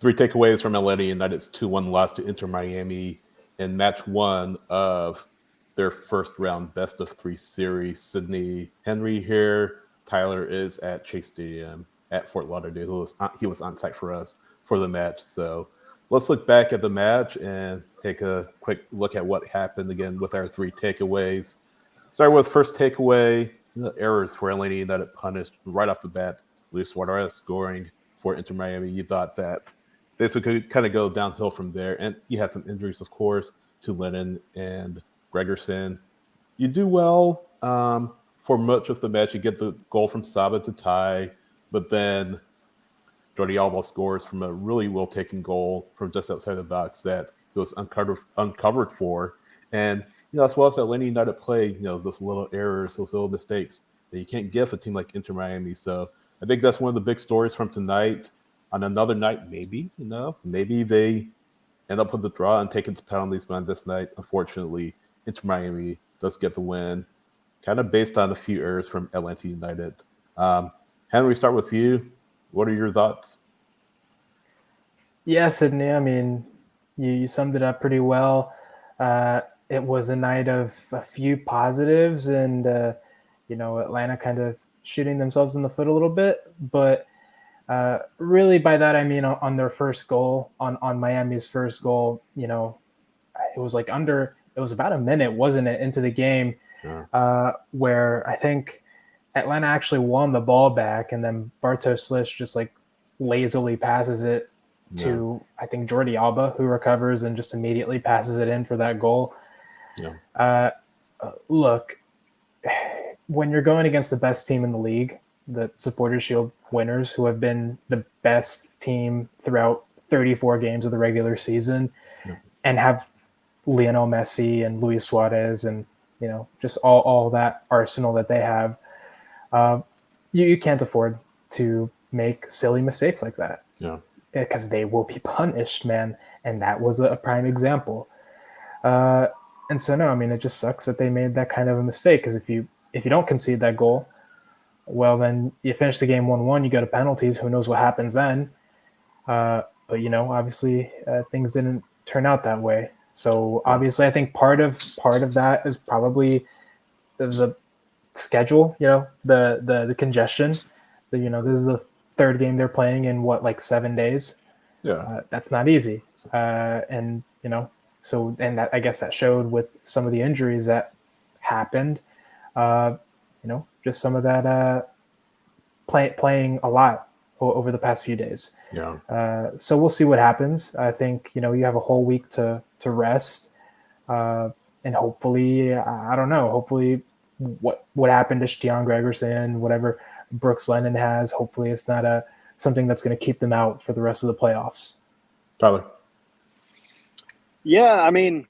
Three takeaways from Atlanta United's 2-1 loss to Inter Miami in match one of their first round best of three series. Sydney Henry here. Tyler is at Chase Stadium at Fort Lauderdale. He was on site for us for the match. So let's look back at the match and take a quick look at what happened again with our three takeaways. Start with first takeaway, the errors for Atlanta United punished right off the bat. Luis Suarez scoring for Inter Miami. You thought that this could kind of go downhill from there. And you had some injuries, of course, to Lennon and Gregerson. You do well for much of the match. You get the goal from Saba to tie, but then Jordi Alba scores from a really well-taken goal from just outside the box that he was uncovered for. And, as well as Atlanta United play, those little errors, those little mistakes that you can't give a team like Inter Miami. So I think that's one of the big stories from tonight. On another night, maybe they end up with the draw and take it to penalties. But on this night, unfortunately, Inter Miami does get the win, kind of based on a few errors from Atlanta United. Henry, start with you. What are your thoughts? Yeah, Sydney, I mean, you summed it up pretty well. It was a night of a few positives and, Atlanta kind of shooting themselves in the foot a little bit. But really by that, I mean, on their first goal, on Miami's first goal, it was about a minute, wasn't it, into the game, where I think Atlanta actually won the ball back, and then Bartosz Slić just lazily passes it to, I think, Jordi Alba, who recovers and just immediately passes it in for that goal. Look, when you're going against the best team in the league, the Supporters' Shield winners, who have been the best team throughout 34 games of the regular season, and have Lionel Messi and Luis Suarez and, just all that arsenal that they have, you can't afford to make silly mistakes like that. Because they will be punished, man. And that was a prime example. And so, no, I mean, it just sucks that they made that kind of a mistake, because if you don't concede that goal, well, then you finish the game 1-1, you go to penalties, who knows what happens then. But, obviously things didn't turn out that way. So obviously I think part of that is probably the schedule, the congestion. This is the third game they're playing in 7 days. That's not easy. And that, I guess that showed with some of the injuries that happened. Just some of that playing a lot over the past few days. So we'll see what happens. I think, you have a whole week to rest. And hopefully, I don't know, hopefully what happened to Stian Gregerson, whatever Brooks Lennon has, hopefully it's not something that's going to keep them out for the rest of the playoffs. Tyler. Yeah, I mean,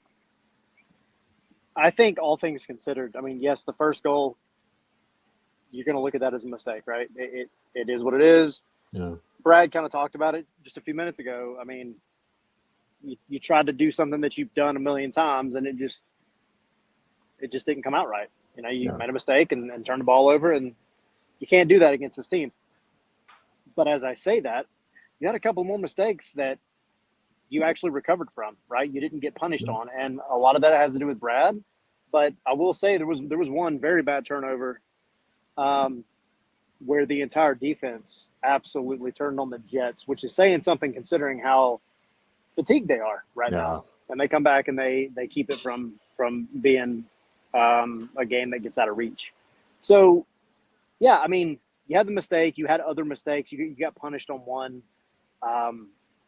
I think all things considered, I mean, yes, the first goal, you're going to look at that as a mistake, right? It is what it is. Brad kind of talked about it just a few minutes ago. I mean, you tried to do something that you've done a million times, and it just didn't come out right. You made a mistake and turned the ball over, and you can't do that against this team. But as I say that, you had a couple more mistakes that you actually recovered from, right? You didn't get punished on, and a lot of that has to do with Brad. But I will say there was one very bad turnover where the entire defense absolutely turned on the Jets, which is saying something considering how fatigued they are right now. And they come back and they keep it from being a game that gets out of reach. So, yeah, I mean, you had the mistake. You had other mistakes. You got punished on one.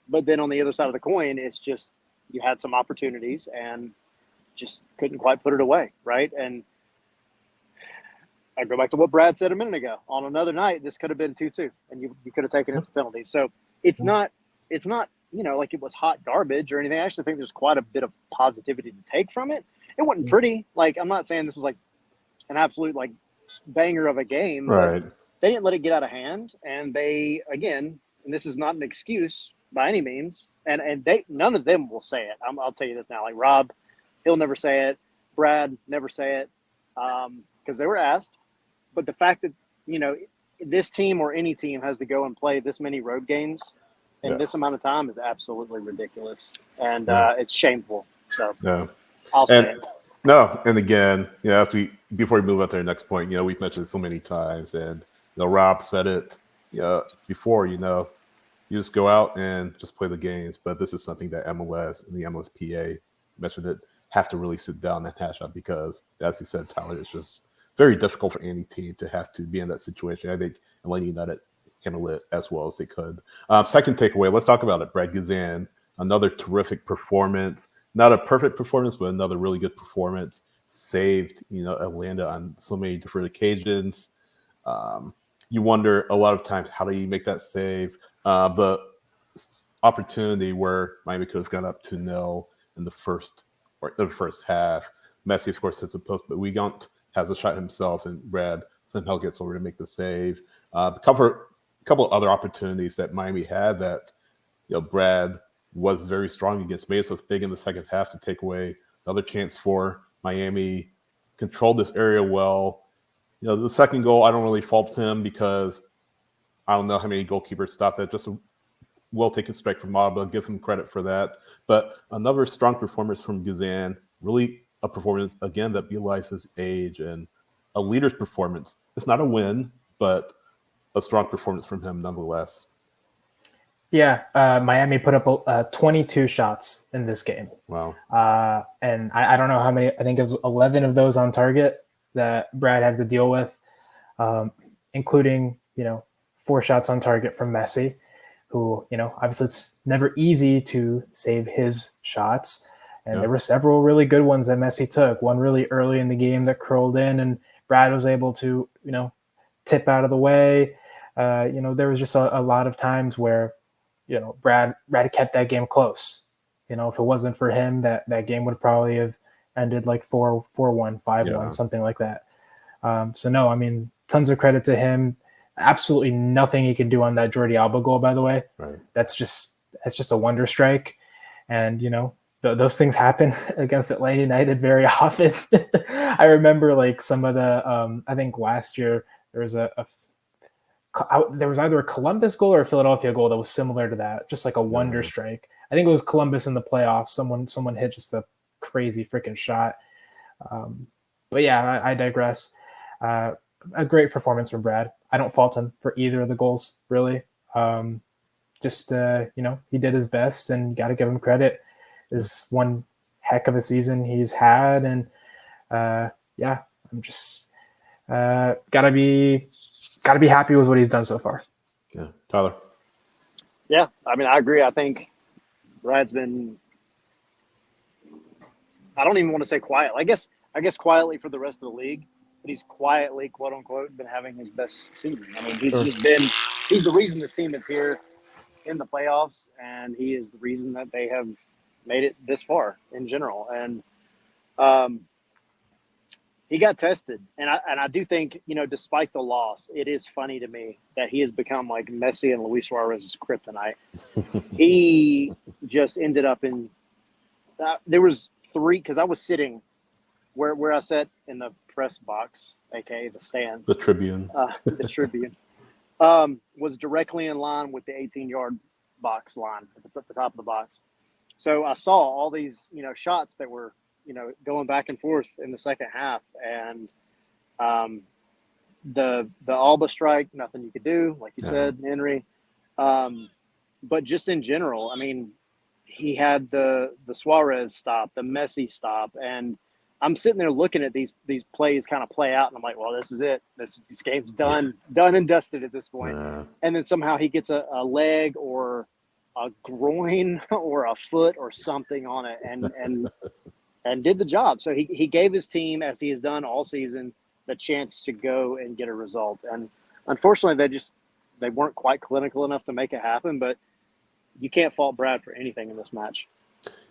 But then on the other side of the coin, it's just you had some opportunities and just couldn't quite put it away, right? And I go back to what Brad said a minute ago. On another night, this could have been 2-2, and you could have taken it to penalties. So it's not like it was hot garbage or anything. I actually think there's quite a bit of positivity to take from it. It wasn't pretty. I'm not saying this was an absolute banger of a game. Right. They didn't let it get out of hand, and they, again, and this is not an excuse by any means, and none of them will say it. I'll tell you this now. Rob, he'll never say it. Brad never say it because they were asked. But the fact that, this team or any team has to go and play this many road games in this amount of time is absolutely ridiculous, and Yeah. it's shameful. So Yeah. I'll say And it. no, and again, before we move on to our next point, we've mentioned it so many times, and Rob said it before, you just go out and just play the games. But this is something that MLS and the MLSPA mentioned it have to really sit down and hash out, because, as you said, Tyler, it's just very difficult for any team to have to be in that situation. I think Atlanta United handled it as well as they could. Second takeaway, let's talk about it. Brad Guzan, another terrific performance. Not a perfect performance, but another really good performance. Saved, Atlanta on so many different occasions. You wonder a lot of times, how do you make that save? The opportunity where Miami could have gone up 2-0 in the first half. Messi, of course, hits a post, but Wiegand has a shot himself, and Brad somehow gets over to make the save. A couple of other opportunities that Miami had that Brad was very strong against. Made us big in the second half to take away the other chance for Miami. Controlled this area well. The second goal, I don't really fault him, because I don't know how many goalkeepers stopped that. Just a well-taken strike from Maba. Give him credit for that. But another strong performance from Guzan. Really a performance, again, that realizes age, and a leader's performance. It's not a win, but a strong performance from him nonetheless. Yeah, Miami put up 22 shots in this game. Wow. And I don't know how many. I think it was 11 of those on target that Brad had to deal with, including 4 shots on target from Messi, who obviously it's never easy to save his shots. And there were several really good ones that Messi took. One really early in the game that curled in, and Brad was able to tip out of the way. There was just a lot of times where Brad kept that game close. If it wasn't for him, that game would probably have ended like 4-1, 5-1, something like that. So no, I mean, tons of credit to him. Absolutely nothing he can do on that Jordi Alba goal, by the way. Right. That's just a wonder strike. And, those things happen against Atlanta United very often. I remember like some of the, I think last year there was there was either a Columbus goal or a Philadelphia goal that was similar to that, just like a wonder strike. I think it was Columbus in the playoffs. Someone hit just a crazy freaking shot. But yeah, I digress. A great performance from Brad. I don't fault him for either of the goals, really. He did his best, and got to give him credit. This one heck of a season he's had, and I'm just gotta be happy with what he's done so far. Yeah, Tyler. Yeah, I mean, I agree. I think Brad's been, I don't even want to say quiet. I guess quietly for the rest of the league, but he's quietly, quote unquote, been having his best season. I mean, he's the reason this team is here in the playoffs, and he is the reason that they have made it this far in general. And he got tested, and I do think, despite the loss, it is funny to me that he has become like Messi and Luis Suarez's kryptonite. He just ended up in there was 3, because I was sitting where I sat in the press box, aka the stands, the Tribune. The Tribune was directly in line with the 18-yard box line at the top of the box. So I saw all these shots that were going back and forth in the second half, and the Alba strike, nothing you could do, like you said, Henry. But just in general, I mean, he had the Suarez stop, the Messi stop, and I'm sitting there looking at these plays kind of play out, and I'm like, well, this is it. This game's done and dusted at this point. And then somehow he gets a leg or a groin or a foot or something on it, and did the job. So he gave his team, as he has done all season, the chance to go and get a result. And unfortunately, they weren't quite clinical enough to make it happen. But you can't fault Brad for anything in this match.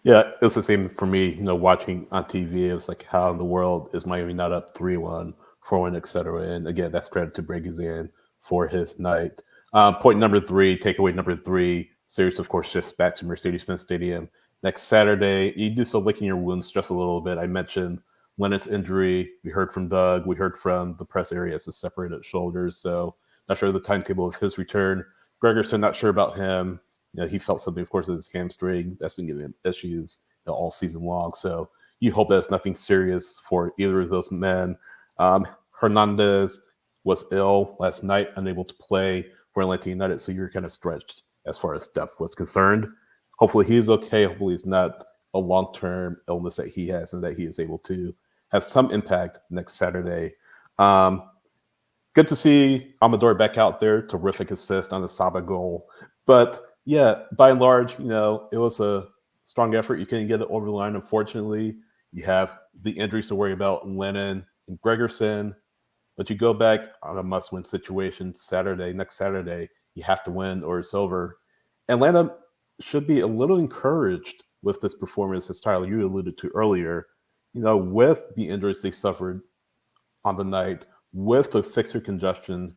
Yeah, it was the same for me. Watching on TV, it was like, how in the world is Miami not up 3-1, 4-1, etc. And again, that's credit to Brad Guzan for his night. Point number 3, takeaway number 3. Series, of course, shifts back to Mercedes-Benz Stadium next Saturday. You do so licking your wounds just a little bit. I mentioned Leonard's injury. We heard from Doug. We heard from the press area as his separated shoulders. So not sure of the timetable of his return. Gregerson, not sure about him. he felt something, of course, in his hamstring. That's been giving him issues all season long. So you hope that it's nothing serious for either of those men. Hernandez was ill last night, unable to play for Atlanta United, so you're kind of stretched as far as depth was concerned. Hopefully he's okay. Hopefully it's not a long-term illness that he has and that he is able to have some impact next Saturday. Good to see Amador back out there. Terrific assist on the Saba goal. But yeah, by and large, it was a strong effort. You couldn't get it over the line, unfortunately. You have the injuries to worry about, Lennon and Gregerson. But you go back on a must-win situation next Saturday. You have to win or it's over. Atlanta should be a little encouraged with this performance, as Tyler, you alluded to earlier. With the injuries they suffered on the night, with the fixture congestion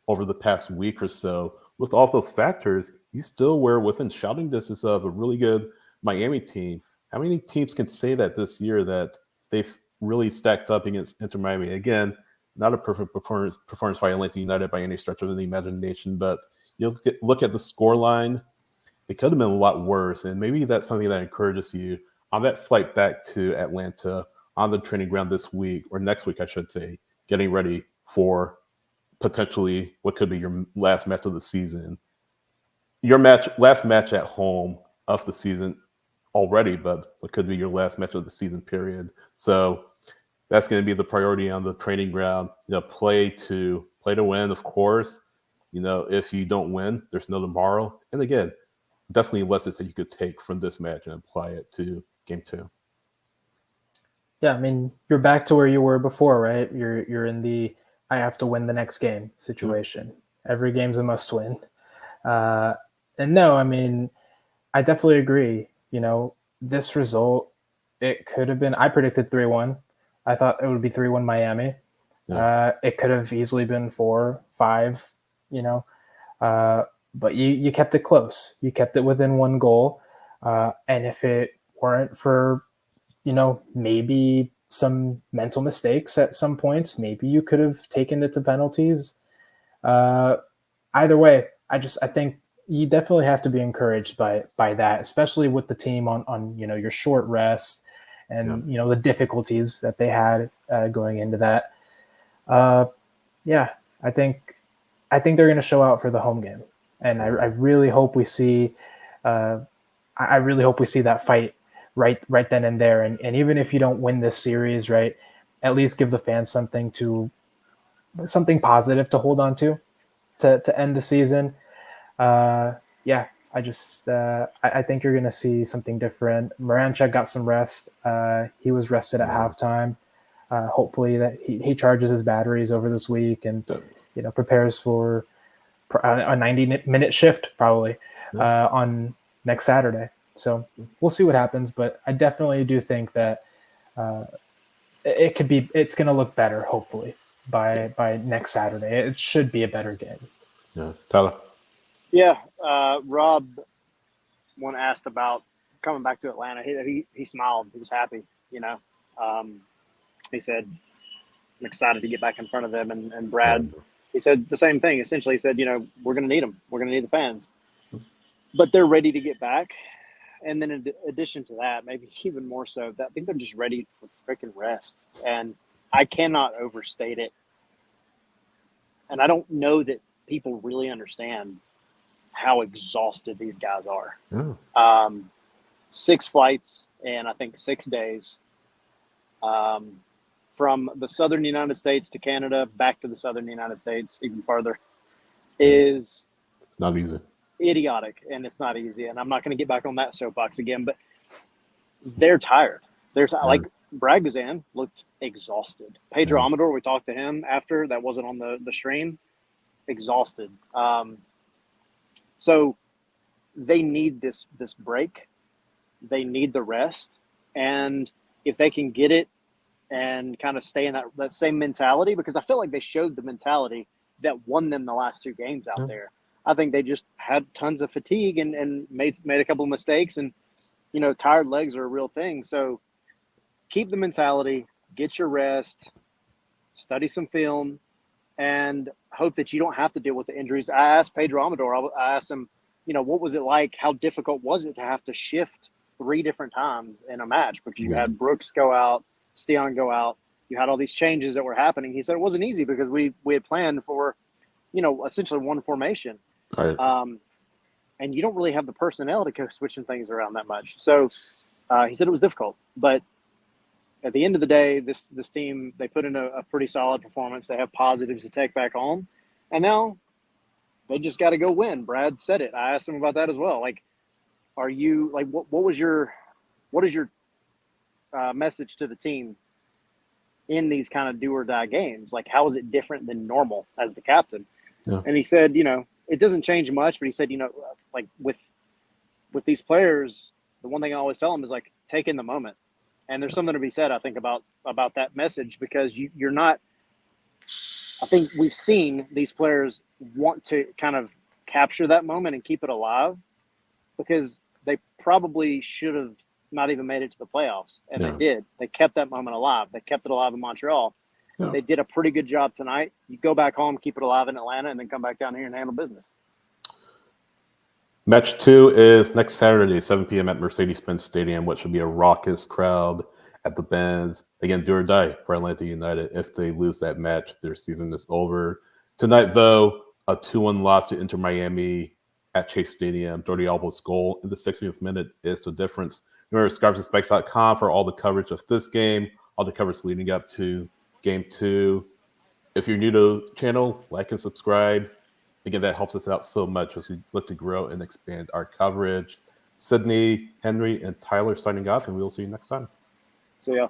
over the past week or so, with all those factors, you still were within shouting distance of a really good Miami team. How many teams can say that this year that they've really stacked up against Inter Miami? Again, not a perfect performance by Atlanta United by any stretch of the imagination, but look at the scoreline. It could have been a lot worse, and maybe that's something that encourages you on that flight back to Atlanta on the training ground this week, or next week, I should say, getting ready for potentially what could be your last match of the season. Your last match at home of the season already, but what could be your last match of the season period. So that's going to be the priority on the training ground. Play to win, of course. If you don't win, there's no tomorrow. And again, definitely lessons that you could take from this match and apply it to game 2. Yeah, I mean, you're back to where you were before, right? You're in the I have to win the next game situation. Every game's a must win. And no, I mean, I definitely agree. This result, it could have been, I predicted 3-1. I thought it would be 3-1 Miami. Yeah. It could have easily been 4-5, but you kept it close. You kept it within one goal. And if it weren't for, maybe some mental mistakes at some points, maybe you could have taken it to penalties. Either way, I think you definitely have to be encouraged by that, especially with the team on your short rest and the difficulties that they had going into that. I think they're going to show out for the home game, and I really hope we see. I really hope we see that fight right then and there, and even if you don't win this series, right, at least give the fans something positive to hold on to end the season. I think you're going to see something different. Moranchuk got some rest. He was rested at halftime. Hopefully that he charges his batteries over this week and prepares for a 90-minute shift probably on next Saturday. So we'll see what happens, but I definitely do think that it's going to look better, hopefully, by next Saturday. It should be a better game. Yeah, Tyler. Yeah, Rob, when asked about coming back to Atlanta, he smiled. He was happy. He said, "I'm excited to get back in front of them." And Brad, he said the same thing. Essentially, he said, "We're going to need them. We're going to need the fans, but they're ready to get back." And then in addition to that, maybe even more so, I think they're just ready for freaking rest. And I cannot overstate it. And I don't know that people really understand how exhausted these guys are. Yeah. 6 flights and I think 6 days from the southern United States to Canada, back to the southern United States, even farther, it's not easy. Idiotic, and it's not easy. And I'm not going to get back on that soapbox again, but they're tired. Like Brad Guzan looked exhausted. Pedro Amador, we talked to him after, that wasn't on the stream, exhausted. So they need this break. They need the rest. And if they can get it and kind of stay in that same mentality, because I feel like they showed the mentality that won them the last 2 games out there. I think they just had tons of fatigue and made a couple of mistakes, and tired legs are a real thing. So keep the mentality, get your rest, study some film, and hope that you don't have to deal with the injuries. I asked Pedro Amador, I asked him, what was it like? How difficult was it to have to shift 3 different times in a match because you had Brooks go out, Steon go out, you had all these changes that were happening. He said it wasn't easy because we had planned for, essentially one formation. Right. And you don't really have the personnel to go switching things around that much. So he said it was difficult. But at the end of the day, this team, they put in a pretty solid performance. They have positives to take back home. And now they just got to go win. Brad said it. I asked him about that as well. Like, are you like what is your message to the team in these kind of do or die games? Like, how is it different than normal as the captain? Yeah. And he said, it doesn't change much, but he said, like with these players, the one thing I always tell them is like, take in the moment. And there's something to be said, I think, about that message, because you're not. I think we've seen these players want to kind of capture that moment and keep it alive, because they probably should have not even made it to the playoffs, and they did. They kept that moment alive. They kept it alive in Montreal. Yeah. They did a pretty good job tonight. You go back home, keep it alive in Atlanta, and then come back down here and handle business. Match 2 is next Saturday, 7 p.m. at Mercedes-Benz Stadium, which will be a raucous crowd at the Benz. Again, do or die for Atlanta United. If they lose that match, their season is over. Tonight, though, a 2-1 loss to Inter Miami at Chase Stadium. Jordi Alba's goal in the 60th minute is the difference. Remember, scarfsandspikes.com for all the coverage of this game, all the coverage leading up to Game 2. If you're new to the channel, like and subscribe. Again, that helps us out so much as we look to grow and expand our coverage. Sydney, Henry, and Tyler signing off, and we'll see you next time. See ya.